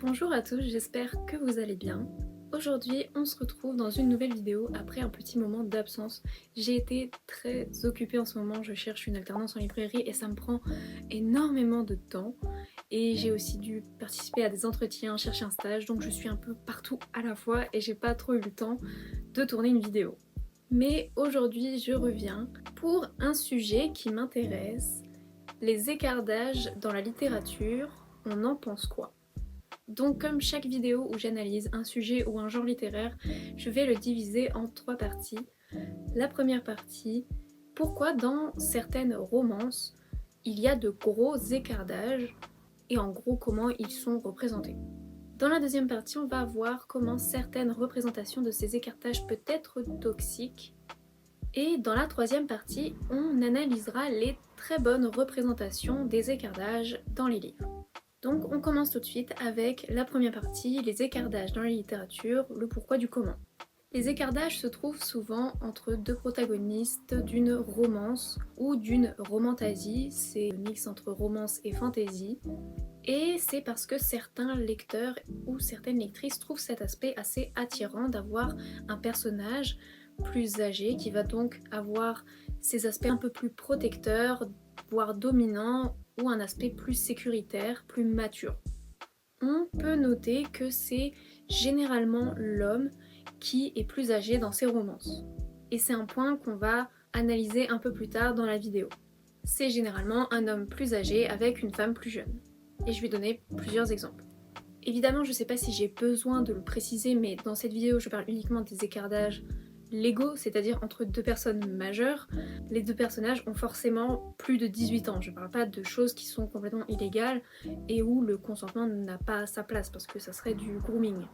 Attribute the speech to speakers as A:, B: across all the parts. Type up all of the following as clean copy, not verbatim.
A: Bonjour à tous, j'espère que vous allez bien. Aujourd'hui, on se retrouve dans une nouvelle vidéo après un petit moment d'absence. J'ai été très occupée en ce moment, je cherche une alternance en librairie et ça me prend énormément de temps. Et j'ai aussi dû participer à des entretiens, chercher un stage, donc je suis un peu partout à la fois et j'ai pas trop eu le temps de tourner une vidéo. Mais aujourd'hui, je reviens pour un sujet qui m'intéresse, les écarts d'âge dans la littérature, on en pense quoi? Donc comme chaque vidéo où j'analyse un sujet ou un genre littéraire, je vais le diviser en 3 parties. La première partie, pourquoi dans certaines romances, il y a de gros écarts d'âge et en gros comment ils sont représentés. Dans la deuxième partie, on va voir comment certaines représentations de ces écarts d'âge peuvent être toxiques. Et dans la troisième partie, on analysera les très bonnes représentations des écarts d'âge dans les livres. Donc on commence tout de suite avec la première partie, les écarts d'âge dans la littérature, le pourquoi du comment. Les écarts d'âge se trouvent souvent entre deux protagonistes d'une romance ou d'une romantasie, c'est le mix entre romance et fantasy, et c'est parce que certains lecteurs ou certaines lectrices trouvent cet aspect assez attirant d'avoir un personnage plus âgé qui va donc avoir ces aspects un peu plus protecteurs, voire dominants, ou un aspect plus sécuritaire, plus mature. On peut noter que c'est généralement l'homme qui est plus âgé dans ces romances. Et c'est un point qu'on va analyser un peu plus tard dans la vidéo. C'est généralement un homme plus âgé avec une femme plus jeune. Et je vais donner plusieurs exemples. Évidemment, je ne sais pas si j'ai besoin de le préciser, mais dans cette vidéo, je parle uniquement des écarts d'âge légaux, c'est-à-dire entre deux personnes majeures. Les deux personnages ont forcément plus de 18 ans. Je ne parle pas de choses qui sont complètement illégales et où le consentement n'a pas sa place, parce que ça serait du grooming.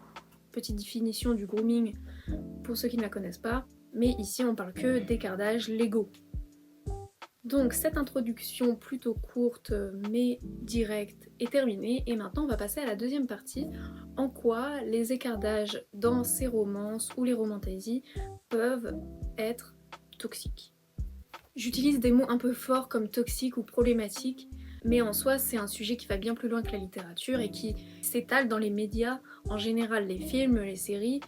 A: Petite définition du grooming pour ceux qui ne la connaissent pas, mais ici on parle que d'écarts d'âge légaux. Donc cette introduction plutôt courte mais directe est terminée et maintenant on va passer à la deuxième partie, en quoi les écarts d'âge dans ces romances ou les romantaisies peuvent être toxiques. J'utilise des mots un peu forts comme toxique ou problématique, mais en soi c'est un sujet qui va bien plus loin que la littérature et qui s'étale dans les médias en général, les films, les séries,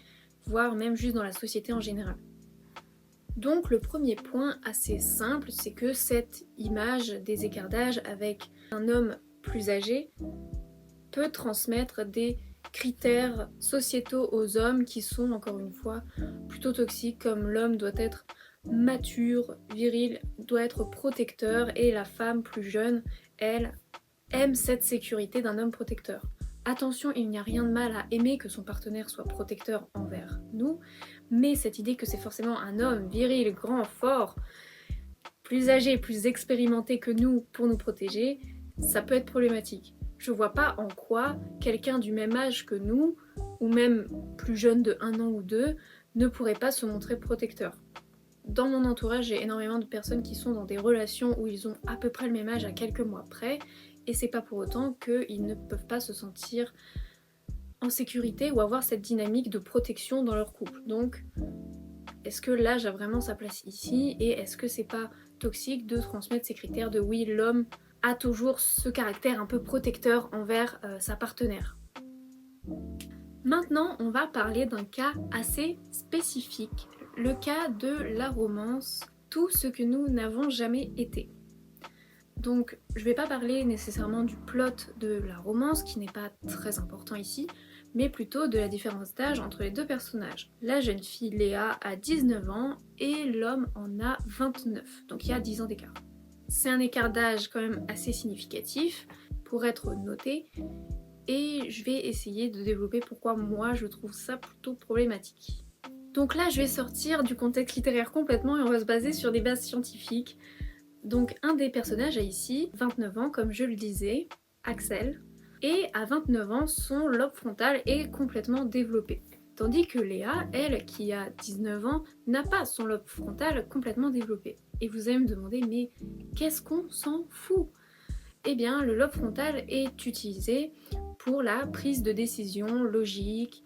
A: voire même juste dans la société en général. Donc le premier point assez simple, c'est que cette image des écarts d'âge avec un homme plus âgé peut transmettre des critères sociétaux aux hommes qui sont encore une fois plutôt toxiques, comme l'homme doit être mature, viril, doit être protecteur et la femme plus jeune, elle, aime cette sécurité d'un homme protecteur. Attention, il n'y a rien de mal à aimer que son partenaire soit protecteur envers nous, mais cette idée que c'est forcément un homme viril, grand, fort, plus âgé, plus expérimenté que nous pour nous protéger, ça peut être problématique. Je vois pas en quoi quelqu'un du même âge que nous, ou même plus jeune de 1 an ou 2, ne pourrait pas se montrer protecteur. Dans mon entourage, j'ai énormément de personnes qui sont dans des relations où ils ont à peu près le même âge à quelques mois près, et c'est pas pour autant qu'ils ne peuvent pas se sentir en sécurité ou avoir cette dynamique de protection dans leur couple. Donc, est-ce que l'âge a vraiment sa place ici, et est-ce que c'est pas toxique de transmettre ces critères de oui, l'homme a toujours ce caractère un peu protecteur envers sa partenaire. Maintenant, on va parler d'un cas assez spécifique, le cas de la romance, tout ce que nous n'avons jamais été. Donc, je vais pas parler nécessairement du plot de la romance, qui n'est pas très important ici, mais plutôt de la différence d'âge entre les deux personnages. La jeune fille Léa a 19 ans et l'homme en a 29, donc il y a 10 ans d'écart. C'est un écart d'âge quand même assez significatif pour être noté, et je vais essayer de développer pourquoi moi je trouve ça plutôt problématique. Donc là je vais sortir du contexte littéraire complètement et on va se baser sur des bases scientifiques. Donc un des personnages a ici 29 ans comme je le disais, Axel, et à 29 ans son lobe frontal est complètement développé. Tandis que Léa, elle, qui a 19 ans, n'a pas son lobe frontal complètement développé. Et vous allez me demander, mais qu'est-ce qu'on s'en fout? Eh bien, le lobe frontal est utilisé pour la prise de décision logique,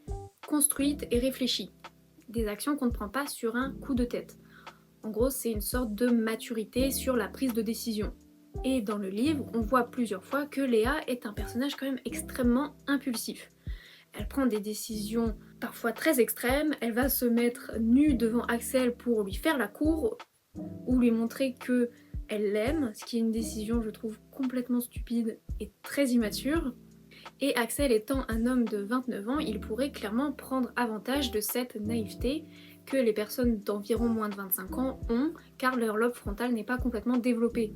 A: construite et réfléchie. Des actions qu'on ne prend pas sur un coup de tête. En gros, c'est une sorte de maturité sur la prise de décision. Et dans le livre, on voit plusieurs fois que Léa est un personnage quand même extrêmement impulsif. Elle prend des décisions parfois très extrêmes, elle va se mettre nue devant Axel pour lui faire la cour ou lui montrer que elle l'aime, ce qui est une décision je trouve complètement stupide et très immature. Et Axel étant un homme de 29 ans, il pourrait clairement prendre avantage de cette naïveté que les personnes d'environ moins de 25 ans ont, car leur lobe frontal n'est pas complètement développé.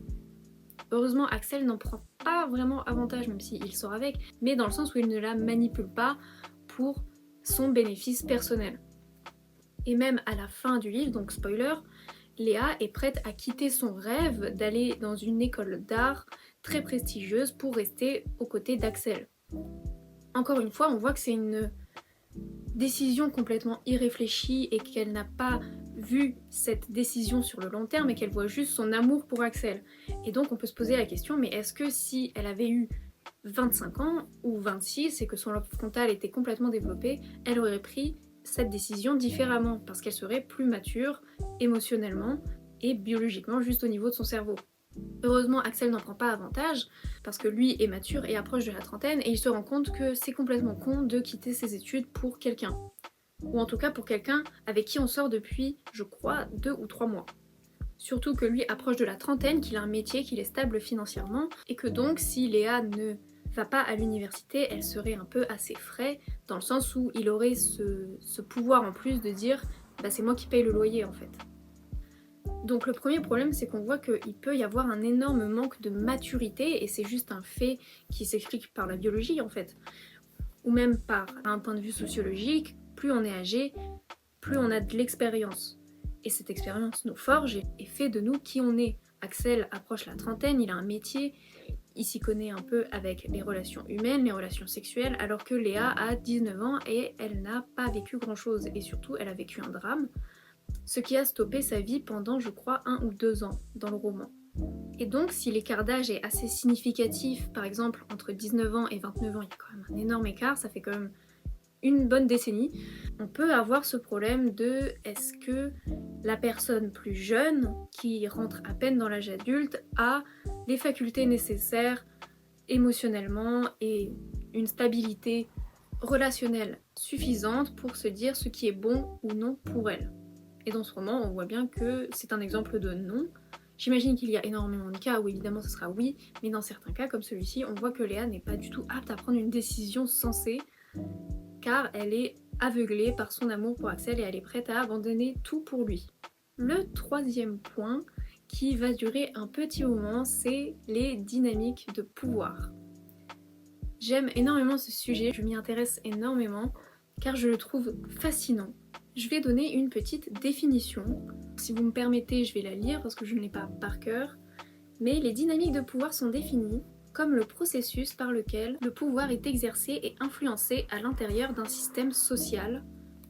A: Heureusement, Axel n'en prend pas vraiment avantage, même s'il sort avec, mais dans le sens où il ne la manipule pas pour son bénéfice personnel. Et même à la fin du livre, donc spoiler, Léa est prête à quitter son rêve d'aller dans une école d'art très prestigieuse pour rester aux côtés d'Axel. Encore une fois, on voit que c'est une décision complètement irréfléchie et qu'elle n'a pas vu cette décision sur le long terme et qu'elle voit juste son amour pour Axel. Et donc on peut se poser la question, mais est-ce que si elle avait eu 25 ans ou 26 et que son lobe frontal était complètement développé, elle aurait pris cette décision différemment parce qu'elle serait plus mature émotionnellement et biologiquement juste au niveau de son cerveau. Heureusement, Axel n'en prend pas avantage parce que lui est mature et approche de la trentaine et il se rend compte que c'est complètement con de quitter ses études pour quelqu'un. Ou en tout cas pour quelqu'un avec qui on sort depuis, je crois, 2 ou 3 mois. Surtout que lui approche de la trentaine, qu'il a un métier, qu'il est stable financièrement et que donc si Léa ne va pas à l'université, elle serait un peu à ses frais dans le sens où il aurait ce pouvoir en plus de dire bah c'est moi qui paye le loyer en fait. Donc le premier problème, c'est qu'on voit qu'il peut y avoir un énorme manque de maturité, et c'est juste un fait qui s'explique par la biologie en fait, ou même par un point de vue sociologique. Plus on est âgé, plus on a de l'expérience. Et cette expérience nous forge et fait de nous qui on est. Axel approche la trentaine, il a un métier, il s'y connaît un peu avec les relations humaines, les relations sexuelles, alors que Léa a 19 ans et elle n'a pas vécu grand-chose. Et surtout, elle a vécu un drame, ce qui a stoppé sa vie pendant, je crois, 1 ou 2 ans dans le roman. Et donc, si l'écart d'âge est assez significatif, par exemple entre 19 ans et 29 ans, il y a quand même un énorme écart, ça fait quand même une bonne décennie, on peut avoir ce problème de est-ce que la personne plus jeune, qui rentre à peine dans l'âge adulte, a les facultés nécessaires émotionnellement et une stabilité relationnelle suffisante pour se dire ce qui est bon ou non pour elle. Et dans ce roman, on voit bien que c'est un exemple de non. J'imagine qu'il y a énormément de cas où évidemment ce sera oui, mais dans certains cas comme celui-ci, on voit que Léa n'est pas du tout apte à prendre une décision sensée, car elle est aveuglée par son amour pour Axel et elle est prête à abandonner tout pour lui. Le troisième point, qui va durer un petit moment, c'est les dynamiques de pouvoir. J'aime énormément ce sujet, je m'y intéresse énormément, car je le trouve fascinant. Je vais donner une petite définition. Si vous me permettez, je vais la lire parce que je ne l'ai pas par cœur. Mais les dynamiques de pouvoir sont définies comme le processus par lequel le pouvoir est exercé et influencé à l'intérieur d'un système social,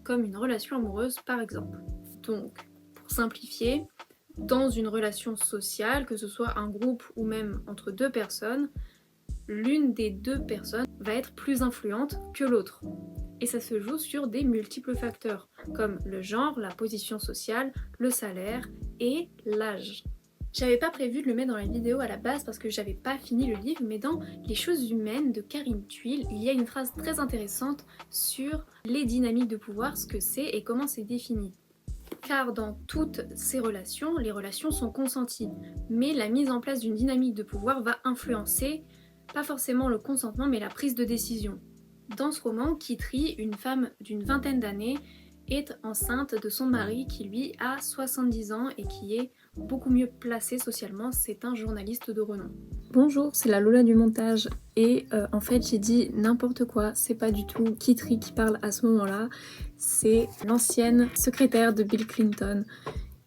A: comme une relation amoureuse par exemple. Donc, pour simplifier, dans une relation sociale, que ce soit un groupe ou même entre deux personnes, l'une des deux personnes va être plus influente que l'autre. Et ça se joue sur des multiples facteurs, comme le genre, la position sociale, le salaire et l'âge. J'avais pas prévu de le mettre dans la vidéo à la base parce que j'avais pas fini le livre, mais dans Les choses humaines de Karine Thuil, il y a une phrase très intéressante sur les dynamiques de pouvoir, ce que c'est et comment c'est défini. Car dans toutes ces relations, les relations sont consenties, mais la mise en place d'une dynamique de pouvoir va influencer pas forcément le consentement, mais la prise de décision. Dans ce roman, Kitri, une femme d'une vingtaine d'années, est enceinte de son mari qui lui a 70 ans et qui est beaucoup mieux placé socialement, c'est un journaliste de renom. Bonjour, c'est la Lola du montage et en fait j'ai dit n'importe quoi, c'est pas du tout Kitri qui parle à ce moment-là, c'est l'ancienne secrétaire de Bill Clinton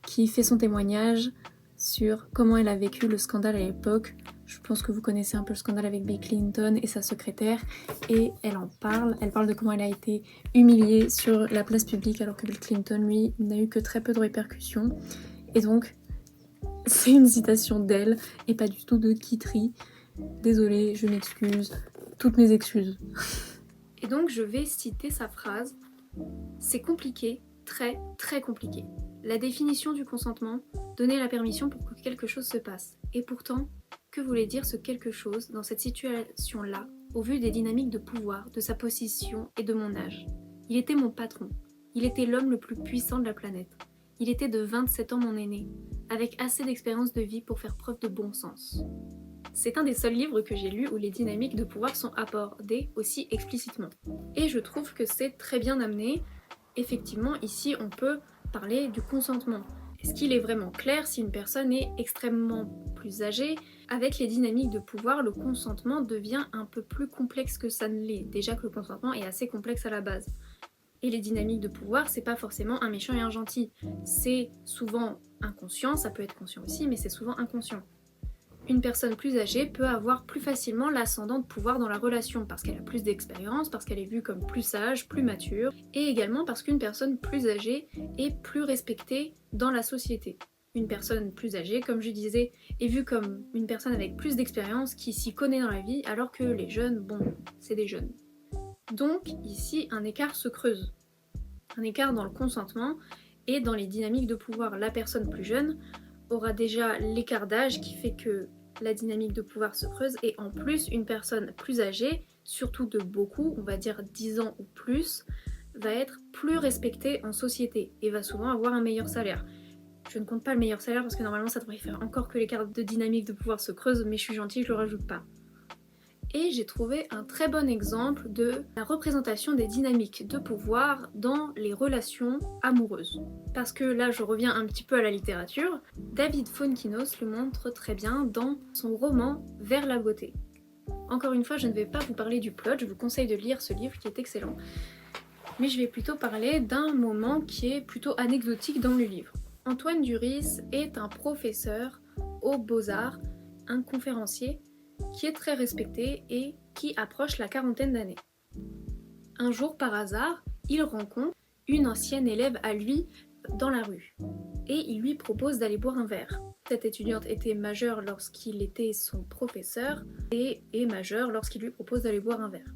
A: qui fait son témoignage sur comment elle a vécu le scandale à l'époque. Je pense que vous connaissez un peu le scandale avec Bill Clinton et sa secrétaire, et elle parle de comment elle a été humiliée sur la place publique alors que Bill Clinton, lui, n'a eu que très peu de répercussions. Et donc, c'est une citation d'elle et pas du tout de Kitri. Désolée, je m'excuse, toutes mes excuses. Et donc, je vais citer sa phrase. C'est compliqué, très très compliqué. La définition du consentement, donner la permission pour que quelque chose se passe. Et pourtant, que voulait dire ce quelque chose dans cette situation-là, au vu des dynamiques de pouvoir, de sa position et de mon âge. Il était mon patron. Il était l'homme le plus puissant de la planète. Il était de 27 ans mon aîné, avec assez d'expérience de vie pour faire preuve de bon sens. C'est un des seuls livres que j'ai lu où les dynamiques de pouvoir sont abordées aussi explicitement. Et je trouve que c'est très bien amené. Effectivement, ici on peut parler du consentement. Est-ce qu'il est vraiment clair si une personne est extrêmement plus âgée? Avec les dynamiques de pouvoir, le consentement devient un peu plus complexe que ça ne l'est. Déjà que le consentement est assez complexe à la base. Et les dynamiques de pouvoir, c'est pas forcément un méchant et un gentil. C'est souvent inconscient, ça peut être conscient aussi, mais c'est souvent inconscient. Une personne plus âgée peut avoir plus facilement l'ascendant de pouvoir dans la relation parce qu'elle a plus d'expérience, parce qu'elle est vue comme plus sage, plus mature, et également parce qu'une personne plus âgée est plus respectée dans la société. Une personne plus âgée, comme je disais, est vue comme une personne avec plus d'expérience qui s'y connaît dans la vie, alors que les jeunes, bon, c'est des jeunes. Donc ici, un écart se creuse. Un écart dans le consentement et dans les dynamiques de pouvoir. La personne plus jeune aura déjà l'écart d'âge qui fait que la dynamique de pouvoir se creuse, et en plus une personne plus âgée, surtout de beaucoup, on va dire 10 ans ou plus, va être plus respectée en société et va souvent avoir un meilleur salaire. Je ne compte pas le meilleur salaire parce que normalement ça devrait faire encore que l'écart de dynamique de pouvoir se creuse, mais je suis gentille, je le rajoute pas. Et j'ai trouvé un très bon exemple de la représentation des dynamiques de pouvoir dans les relations amoureuses. Parce que là, je reviens un petit peu à la littérature, David Founkinos le montre très bien dans son roman Vers la beauté. Encore une fois, je ne vais pas vous parler du plot, je vous conseille de lire ce livre qui est excellent, mais je vais plutôt parler d'un moment qui est plutôt anecdotique dans le livre. Antoine Duris est un professeur aux Beaux-Arts, un conférencier qui est très respecté et qui approche la quarantaine d'années. Un jour, par hasard, il rencontre une ancienne élève à lui dans la rue et il lui propose d'aller boire un verre. Cette étudiante était majeure lorsqu'il était son professeur et est majeure lorsqu'il lui propose d'aller boire un verre.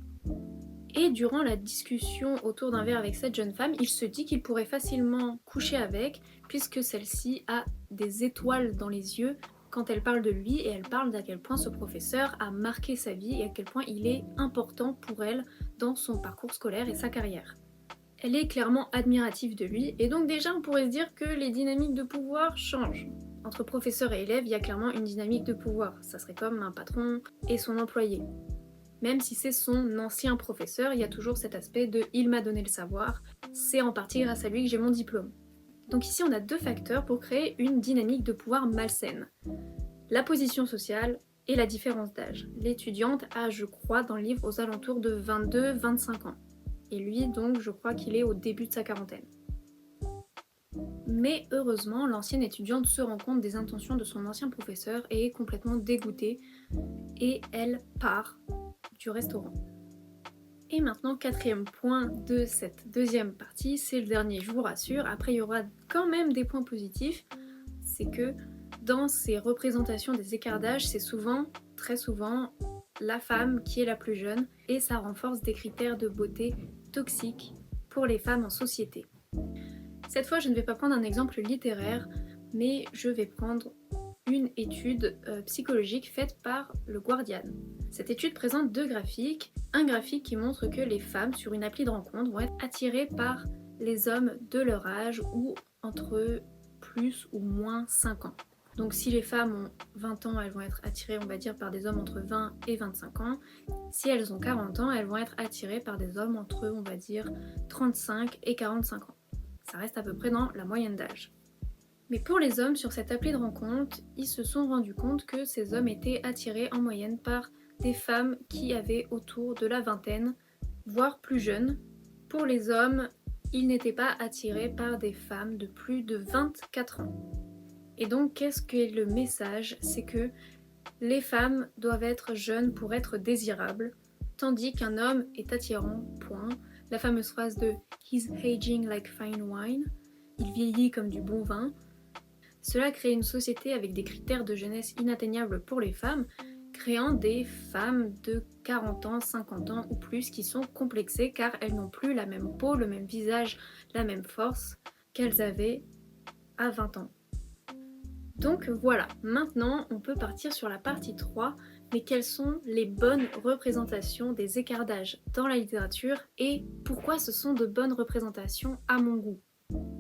A: Et durant la discussion autour d'un verre avec cette jeune femme, il se dit qu'il pourrait facilement coucher avec puisque celle-ci a des étoiles dans les yeux quand elle parle de lui, et elle parle d'à quel point ce professeur a marqué sa vie et à quel point il est important pour elle dans son parcours scolaire et sa carrière. Elle est clairement admirative de lui, et donc déjà on pourrait se dire que les dynamiques de pouvoir changent. Entre professeur et élève, il y a clairement une dynamique de pouvoir. Ça serait comme un patron et son employé. Même si c'est son ancien professeur, il y a toujours cet aspect de « il m'a donné le savoir, c'est en partie grâce à lui que j'ai mon diplôme ». Donc ici on a deux facteurs pour créer une dynamique de pouvoir malsaine. La position sociale et la différence d'âge. L'étudiante a, je crois, dans le livre aux alentours de 22-25 ans. Et lui, donc, je crois qu'il est au début de sa quarantaine. Mais heureusement, l'ancienne étudiante se rend compte des intentions de son ancien professeur et est complètement dégoûtée. Et elle part du restaurant. Et maintenant, quatrième point de cette deuxième partie, c'est le dernier, je vous rassure. Après, il y aura quand même des points positifs. C'est que dans ces représentations des écarts d'âge, c'est souvent, très souvent, la femme qui est la plus jeune et ça renforce des critères de beauté toxiques pour les femmes en société. Cette fois, je ne vais pas prendre un exemple littéraire, mais je vais prendre une étude psychologique faite par le Guardian. Cette étude présente deux graphiques. Un graphique qui montre que les femmes sur une appli de rencontre vont être attirées par les hommes de leur âge ou entre plus ou moins 5 ans. Donc si les femmes ont 20 ans, elles vont être attirées, on va dire, par des hommes entre 20 et 25 ans. Si elles ont 40 ans, elles vont être attirées par des hommes entre, on va dire, 35 et 45 ans. Ça reste à peu près dans la moyenne d'âge. Mais pour les hommes sur cette appli de rencontre, ils se sont rendus compte que ces hommes étaient attirés en moyenne par des femmes qui avaient autour de la vingtaine, voire plus jeunes. Pour les hommes, ils n'étaient pas attirés par des femmes de plus de 24 ans. Et donc, qu'est-ce qu'est le message? C'est que les femmes doivent être jeunes pour être désirables, tandis qu'un homme est attirant, point. La fameuse phrase de « He's aging like fine wine », il vieillit comme du bon vin. Cela crée une société avec des critères de jeunesse inatteignables pour les femmes, créant des femmes de 40 ans, 50 ans ou plus qui sont complexées car elles n'ont plus la même peau, le même visage, la même force qu'elles avaient à 20 ans. Donc voilà, maintenant on peut partir sur la partie 3, mais quelles sont les bonnes représentations des écarts d'âge dans la littérature et pourquoi ce sont de bonnes représentations à mon goût.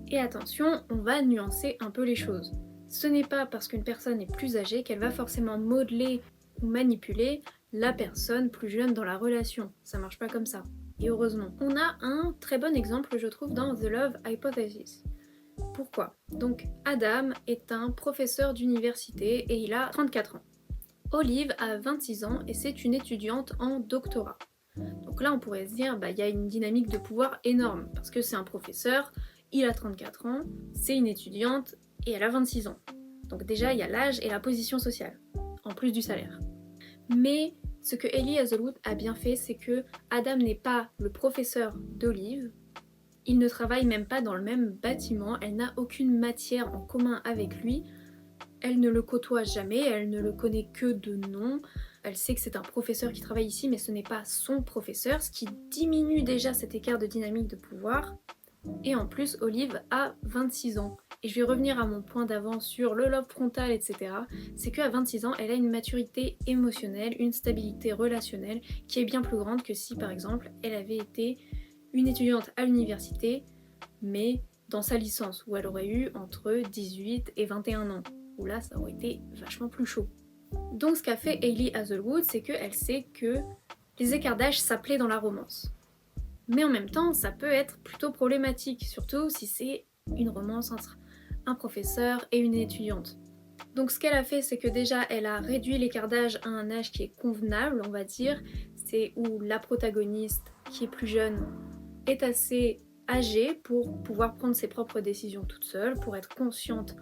A: Et attention, on va nuancer un peu les choses. Ce n'est pas parce qu'une personne est plus âgée qu'elle va forcément modeler ou manipuler la personne plus jeune dans la relation. Ça marche pas comme ça. Et heureusement. On a un très bon exemple, je trouve, dans The Love Hypothesis. Pourquoi? Donc, Adam est un professeur d'université et il a 34 ans. Olive a 26 ans et c'est une étudiante en doctorat. Donc là, on pourrait se dire, il y a une dynamique de pouvoir énorme parce que c'est un professeur, il a 34 ans, c'est une étudiante et elle a 26 ans. Donc déjà, il y a l'âge et la position sociale, en plus du salaire. Mais ce que Ellie Hazelwood a bien fait, c'est que Adam n'est pas le professeur d'Olive, ils ne travaillent même pas dans le même bâtiment, elle n'a aucune matière en commun avec lui, elle ne le côtoie jamais, elle ne le connaît que de nom, elle sait que c'est un professeur qui travaille ici, mais ce n'est pas son professeur, ce qui diminue déjà cet écart de dynamique de pouvoir. Et en plus, Olive a 26 ans. Et je vais revenir à mon point d'avant sur le lobe frontal, etc. C'est qu'à 26 ans, elle a une maturité émotionnelle, une stabilité relationnelle qui est bien plus grande que si, par exemple, elle avait été une étudiante à l'université, mais dans sa licence, où elle aurait eu entre 18 et 21 ans, où là, ça aurait été vachement plus chaud. Donc ce qu'a fait Hayley Hazelwood, c'est qu'elle sait que les écarts d'âge, ça plaît dans la romance. Mais en même temps, ça peut être plutôt problématique, surtout si c'est une romance entre un professeur et une étudiante. Donc ce qu'elle a fait, c'est que déjà, elle a réduit l'écart d'âge à un âge qui est convenable, on va dire. C'est où la protagoniste, qui est plus jeune, est assez âgée pour pouvoir prendre ses propres décisions toute seule, pour être consciente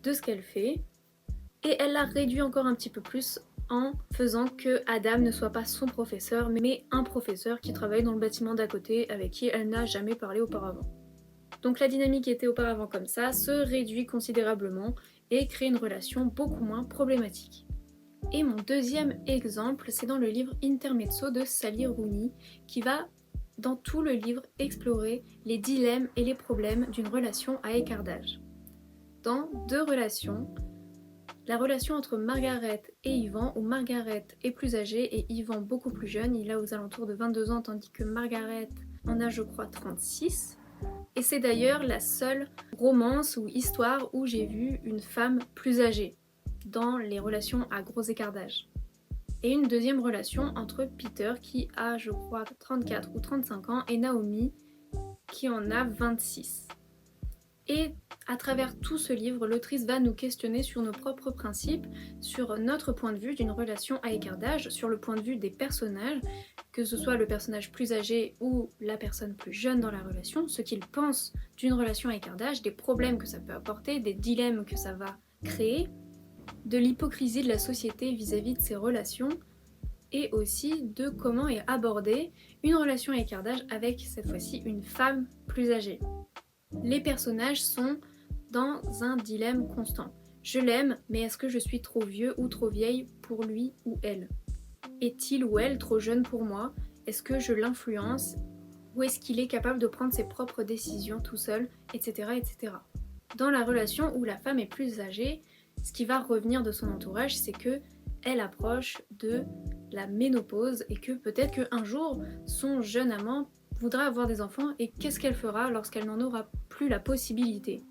A: de ce qu'elle fait. Et elle l'a réduit encore un petit peu plus en faisant que Adam ne soit pas son professeur, mais un professeur qui travaille dans le bâtiment d'à côté avec qui elle n'a jamais parlé auparavant. Donc la dynamique qui était auparavant comme ça se réduit considérablement et crée une relation beaucoup moins problématique. Et mon deuxième exemple, c'est dans le livre Intermezzo de Sally Rooney, qui va dans tout le livre explorer les dilemmes et les problèmes d'une relation à écart d'âge. Dans deux relations, la relation entre Margaret et Ivan, où Margaret est plus âgée et Ivan beaucoup plus jeune, il a aux alentours de 22 ans, tandis que Margaret en a je crois 36. Et c'est d'ailleurs la seule romance ou histoire où j'ai vu une femme plus âgée dans les relations à gros écart d'âge. Et une deuxième relation entre Peter qui a je crois 34 ou 35 ans et Naomi qui en a 26. Et à travers tout ce livre, l'autrice va nous questionner sur nos propres principes, sur notre point de vue d'une relation à écart d'âge, sur le point de vue des personnages, que ce soit le personnage plus âgé ou la personne plus jeune dans la relation, ce qu'ils pensent d'une relation à écart d'âge, des problèmes que ça peut apporter, des dilemmes que ça va créer, de l'hypocrisie de la société vis-à-vis de ces relations, et aussi de comment est abordée une relation à écart d'âge avec cette fois-ci une femme plus âgée. Les personnages sont dans un dilemme constant. Je l'aime, mais est-ce que je suis trop vieux ou trop vieille pour lui ou elle? Est-il ou elle trop jeune pour moi? Est-ce que je l'influence? Ou est-ce qu'il est capable de prendre ses propres décisions tout seul, etc., etc. Dans la relation où la femme est plus âgée, ce qui va revenir de son entourage, c'est que elle approche de la ménopause et que peut-être qu'un jour, son jeune amant voudra avoir des enfants et qu'est-ce qu'elle fera lorsqu'elle n'en aura plus la possibilité.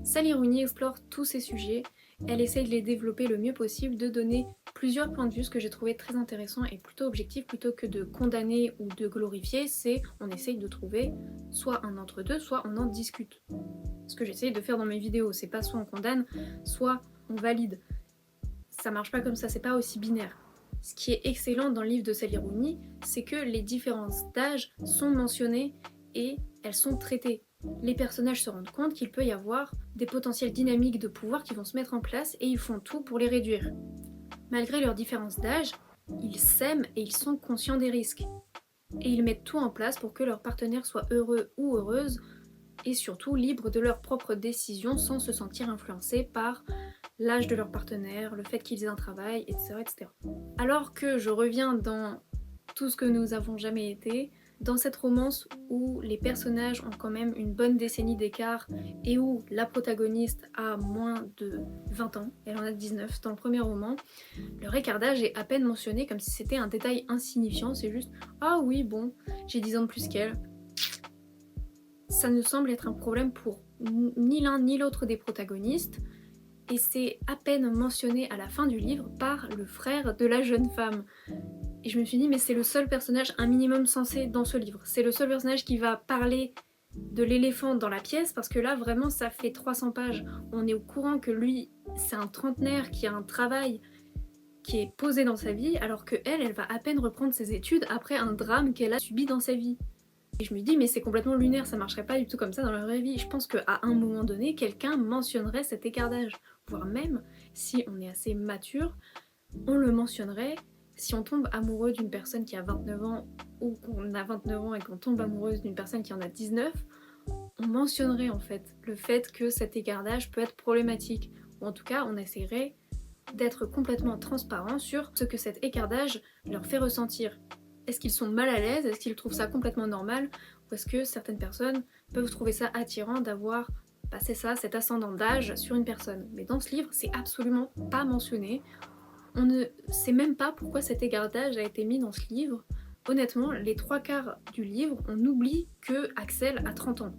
A: Sally Rooney explore tous ces sujets, elle essaye de les développer le mieux possible, de donner plusieurs points de vue, ce que j'ai trouvé très intéressant et plutôt objectif, plutôt que de condamner ou de glorifier, c'est on essaye de trouver soit un entre-deux, soit on en discute. Ce que j'essaye de faire dans mes vidéos, c'est pas soit on condamne, soit on valide. Ça marche pas comme ça, c'est pas aussi binaire. Ce qui est excellent dans le livre de Sally Rooney, c'est que les différences d'âge sont mentionnées et elles sont traitées. Les personnages se rendent compte qu'il peut y avoir des potentielles dynamiques de pouvoir qui vont se mettre en place et ils font tout pour les réduire. Malgré leurs différences d'âge, ils s'aiment et ils sont conscients des risques. Et ils mettent tout en place pour que leur partenaire soit heureux ou heureuse et surtout libres de leurs propres décisions sans se sentir influencés par l'âge de leur partenaire, le fait qu'ils aient un travail, etc., etc. Alors que je reviens dans tout ce que nous avons jamais été, Dans cette romance où les personnages ont quand même une bonne décennie d'écart et où la protagoniste a moins de 20 ans, elle en a 19 dans le premier roman, leur écart d'âge est à peine mentionné comme si c'était un détail insignifiant, c'est juste « Ah oui, bon, j'ai 10 ans de plus qu'elle ». Ça ne semble être un problème pour ni l'un ni l'autre des protagonistes, et c'est à peine mentionné à la fin du livre par le frère de la jeune femme. Et je me suis dit, mais c'est le seul personnage un minimum sensé dans ce livre. C'est le seul personnage qui va parler de l'éléphant dans la pièce, parce que là, vraiment, ça fait 300 pages. On est au courant que lui, c'est un trentenaire qui a un travail qui est posé dans sa vie, alors que elle va à peine reprendre ses études après un drame qu'elle a subi dans sa vie. Et je me dis, mais c'est complètement lunaire, ça marcherait pas du tout comme ça dans la vraie vie. Je pense qu'à un moment donné, quelqu'un mentionnerait cet écart d'âge. Voire même, si on est assez mature, on le mentionnerait. Si on tombe amoureux d'une personne qui a 29 ans ou qu'on a 29 ans et qu'on tombe amoureuse d'une personne qui en a 19, on mentionnerait en fait le fait que cet écart d'âge peut être problématique. Ou en tout cas, on essaierait d'être complètement transparent sur ce que cet écart d'âge leur fait ressentir. Est-ce qu'ils sont mal à l'aise? Est-ce qu'ils trouvent ça complètement normal? Ou est-ce que certaines personnes peuvent trouver ça attirant d'avoir, c'est ça, cet ascendant d'âge sur une personne? Mais dans ce livre, c'est absolument pas mentionné. On ne sait même pas pourquoi cet écart d'âge a été mis dans ce livre. Honnêtement, les 3/4 du livre, on oublie que Axel a 30 ans.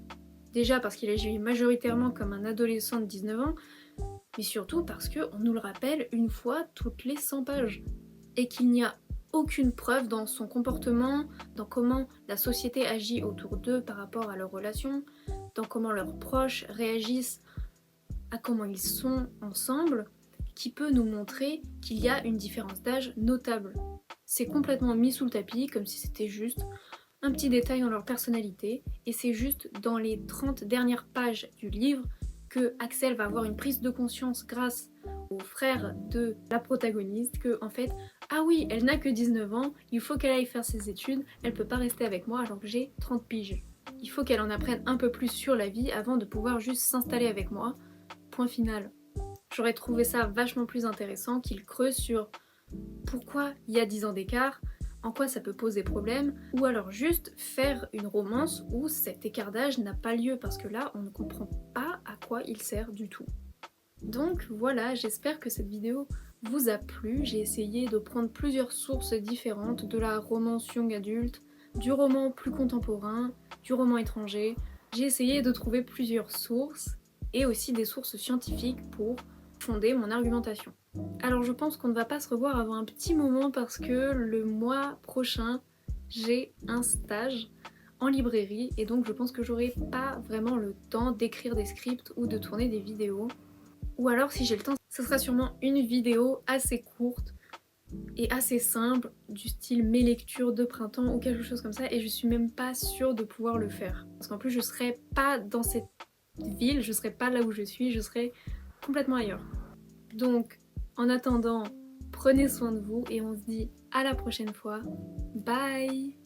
A: Déjà parce qu'il agit majoritairement comme un adolescent de 19 ans, mais surtout parce qu'on nous le rappelle une fois toutes les 100 pages. Et qu'il n'y a aucune preuve dans son comportement, dans comment la société agit autour d'eux par rapport à leurs relations, dans comment leurs proches réagissent à comment ils sont ensemble, qui peut nous montrer qu'il y a une différence d'âge notable. C'est complètement mis sous le tapis, comme si c'était juste un petit détail dans leur personnalité, et c'est juste dans les 30 dernières pages du livre que Axel va avoir une prise de conscience grâce au frère de la protagoniste que, en fait, ah oui, elle n'a que 19 ans, il faut qu'elle aille faire ses études, elle peut pas rester avec moi alors que j'ai 30 piges. Il faut qu'elle en apprenne un peu plus sur la vie avant de pouvoir juste s'installer avec moi. Point final. J'aurais trouvé ça vachement plus intéressant qu'il creuse sur pourquoi il y a 10 ans d'écart, en quoi ça peut poser problème, ou alors juste faire une romance où cet écart d'âge n'a pas lieu, parce que là, on ne comprend pas à quoi il sert du tout. Donc voilà, j'espère que cette vidéo vous a plu. J'ai essayé de prendre plusieurs sources différentes, de la romance young adulte, du roman plus contemporain, du roman étranger. J'ai essayé de trouver plusieurs sources, et aussi des sources scientifiques pour fonder mon argumentation. Alors je pense qu'on ne va pas se revoir avant un petit moment parce que le mois prochain, j'ai un stage en librairie et donc je pense que j'aurai pas vraiment le temps d'écrire des scripts ou de tourner des vidéos. Ou alors si j'ai le temps, ce sera sûrement une vidéo assez courte et assez simple, du style mes lectures de printemps ou quelque chose comme ça, et je suis même pas sûre de pouvoir le faire. Parce qu'en plus je serai pas dans cette ville, je serai pas là où je suis, je serai complètement ailleurs. Donc en attendant, prenez soin de vous et on se dit à la prochaine fois. Bye!